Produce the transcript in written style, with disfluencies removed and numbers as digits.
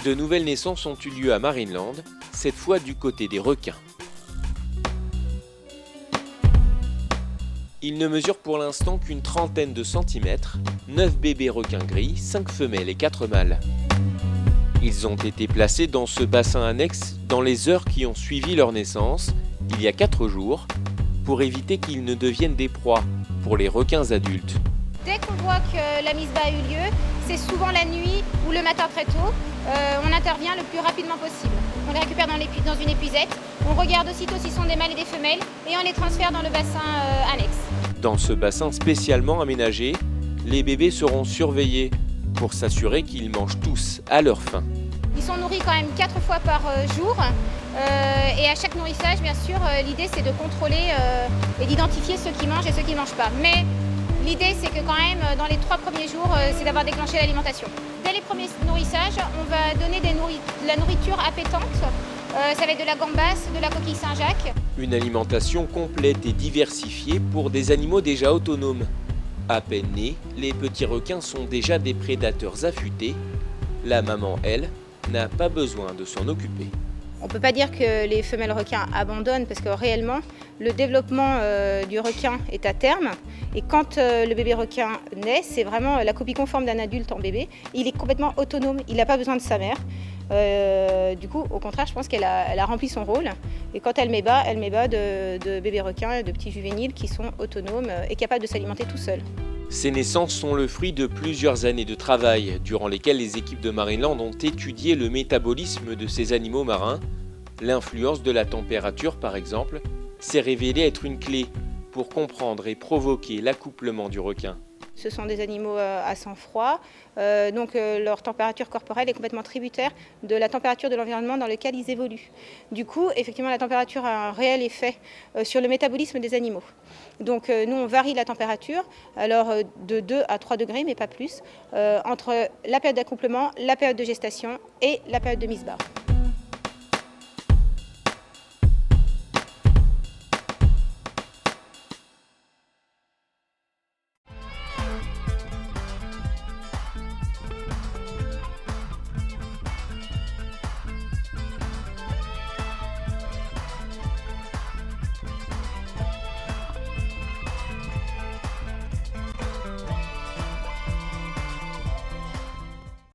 De nouvelles naissances ont eu lieu à Marineland, cette fois du côté des requins. Ils ne mesurent pour l'instant qu'une trentaine de centimètres, 9 bébés requins gris, 5 femelles et 4 mâles. Ils ont été placés dans ce bassin annexe dans les heures qui ont suivi leur naissance, il y a 4 jours, pour éviter qu'ils ne deviennent des proies pour les requins adultes. Dès qu'on voit que la mise bas a eu lieu, c'est souvent la nuit ou le matin très tôt, on intervient le plus rapidement possible. On les récupère dans une épuisette, on regarde aussitôt s'ils sont des mâles et des femelles et on les transfère dans le bassin annexe. Dans ce bassin spécialement aménagé, les bébés seront surveillés pour s'assurer qu'ils mangent tous à leur faim. Ils sont nourris quand même 4 fois par jour et à chaque nourrissage, bien sûr, l'idée c'est de contrôler et d'identifier ceux qui mangent et ceux qui ne mangent pas. Mais l'idée c'est que quand même dans les 3 premiers jours, c'est d'avoir déclenché l'alimentation. Dès les premiers nourrissages, on va donner de la nourriture appétante. Ça va être de la gambasse, de la coquille Saint-Jacques. Une alimentation complète et diversifiée pour des animaux déjà autonomes. À peine nés, les petits requins sont déjà des prédateurs affûtés. La maman, elle, n'a pas besoin de s'en occuper. On ne peut pas dire que les femelles requins abandonnent parce que réellement, le développement du requin est à terme. Et quand le bébé requin naît, c'est vraiment la copie conforme d'un adulte en bébé. Il est complètement autonome, il n'a pas besoin de sa mère. Du coup, au contraire, je pense qu'elle a rempli son rôle. Et quand elle met bas de bébés requins, de petits juvéniles qui sont autonomes et capables de s'alimenter tout seuls. Ces naissances sont le fruit de plusieurs années de travail, durant lesquelles les équipes de Marineland ont étudié le métabolisme de ces animaux marins. L'influence de la température, par exemple, s'est révélée être une clé pour comprendre et provoquer l'accouplement du requin. Ce sont des animaux à sang froid, donc leur température corporelle est complètement tributaire de la température de l'environnement dans lequel ils évoluent. Du coup, effectivement, la température a un réel effet sur le métabolisme des animaux. Donc nous, on varie la température, alors de 2 à 3 degrés, mais pas plus, entre la période d'accouplement, la période de gestation et la période de mise bas.